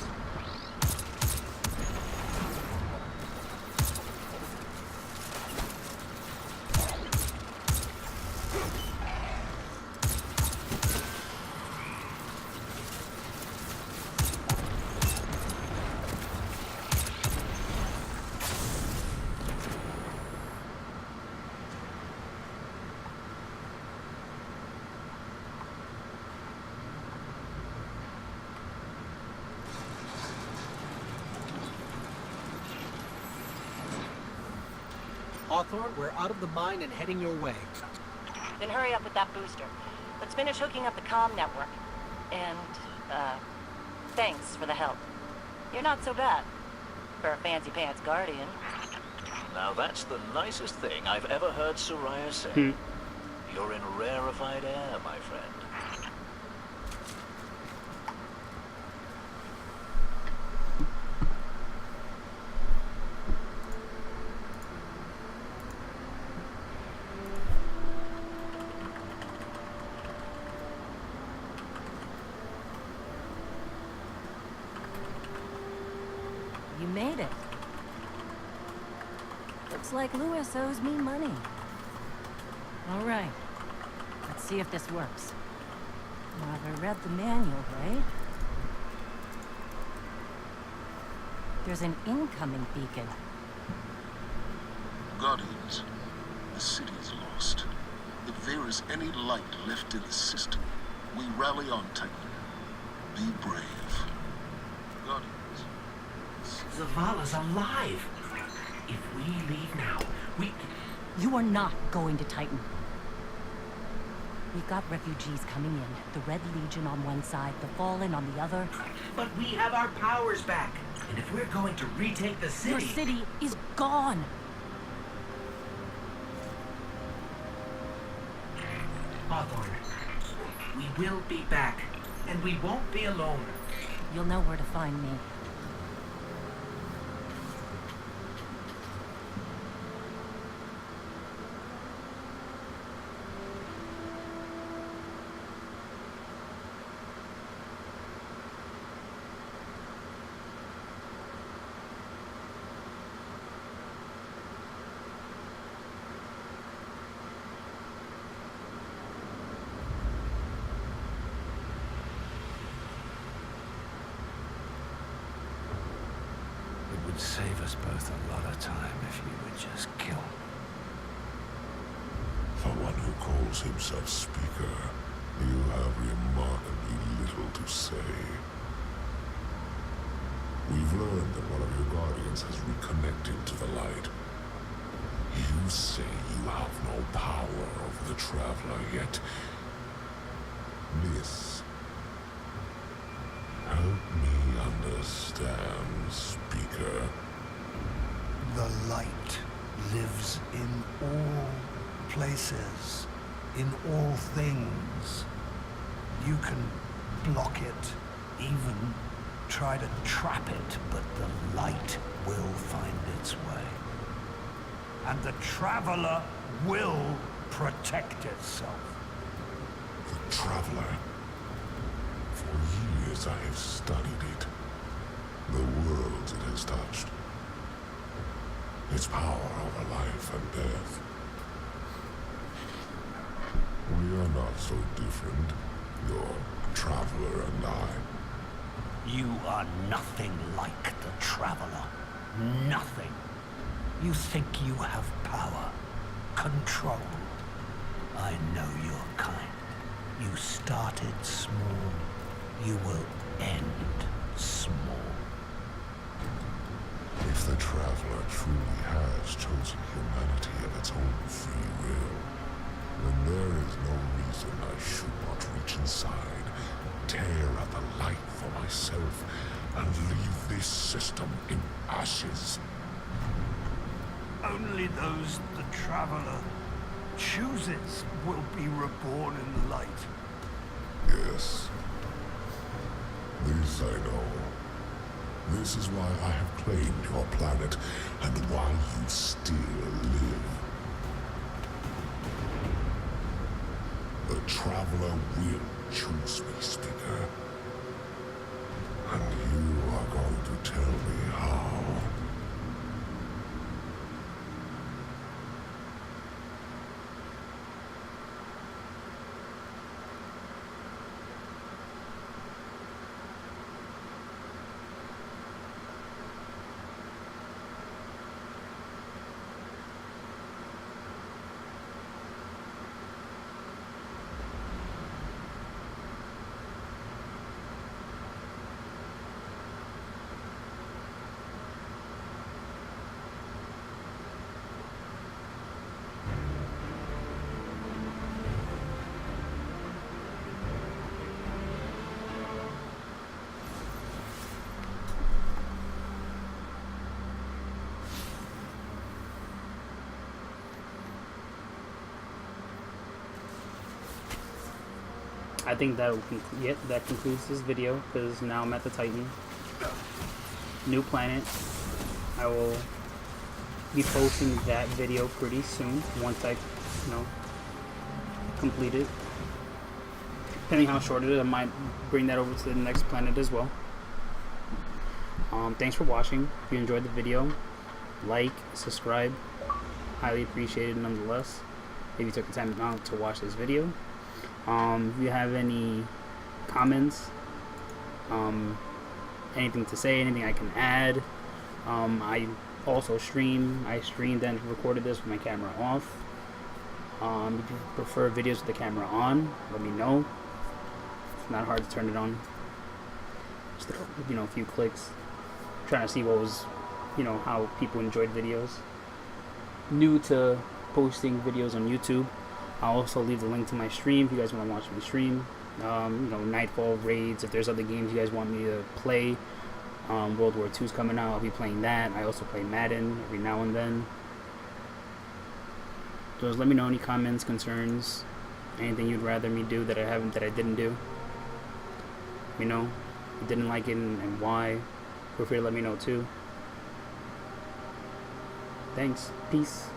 Hawthorne, we're out of the mine and heading your way. Then hurry up with that booster. Let's finish hooking up the comm network. And, thanks for the help. You're not so bad. For a fancy pants guardian. Now that's the nicest thing I've ever heard Soraya say. You're in rarefied air, my friend. You made it. Looks like Lewis owes me money. All right. Let's see if this works. Now, if I read the manual right, there's an incoming beacon. Guardians, the city is lost. If there is any light left in the system, we rally on Titan. Be brave. Guardians. Zavala's alive. If we leave now, You are not going to Titan. We've got refugees coming in. The Red Legion on one side, the Fallen on the other. But we have our powers back. And if we're going to retake the city... Your city is gone. Hawthorne, we will be back. And we won't be alone. You'll know where to find me. It would save us both a lot of time if you would just kill. For one who calls himself Speaker, you have remarkably little to say. We've learned that one of your guardians has reconnected to the light. You say you have no power over the Traveler, yet... Miss, help me understand, Speaker. The light lives in all places, in all things. You can block it, even try to trap it, but the light will find its way. And the Traveler will protect itself. The Traveler. For years I have studied it. The worlds it has touched. Its power over life and death. We are not so different. Your traveler and I. You are nothing like the Traveler. Nothing. You think you have power, control. I know your kind. You started small. You will end small. If the Traveler truly has chosen humanity of its own free will, then there is no reason I should not reach inside, tear at the light for myself, and leave this system in ashes. Only those the Traveler chooses will be reborn in the light. Yes. This I know. This is why I have claimed your planet, and why you still live. The Traveler will choose me, Speaker. And you are going to tell me how. I think that will that concludes this video, because now I'm at the Titan. New planet. I will be posting that video pretty soon once I, complete it. Depending how short it is, I might bring that over to the next planet as well. Thanks for watching. If you enjoyed the video, like, subscribe. Highly appreciated nonetheless. If you took the time out to watch this video. If you have any comments, anything to say, anything I can add, I also stream. I streamed and recorded this with my camera off. If you prefer videos with the camera on, let me know. It's not hard to turn it on. Just a few clicks. Trying to see what was, how people enjoyed videos. New to posting videos on YouTube. I'll also leave the link to my stream if you guys want to watch me stream. Nightfall, raids, if there's other games you guys want me to play. World War II's coming out, I'll be playing that. I also play Madden every now and then. So just let me know any comments, concerns, anything you'd rather me do that I didn't do. If you didn't like it and why, feel free to let me know too. Thanks. Peace.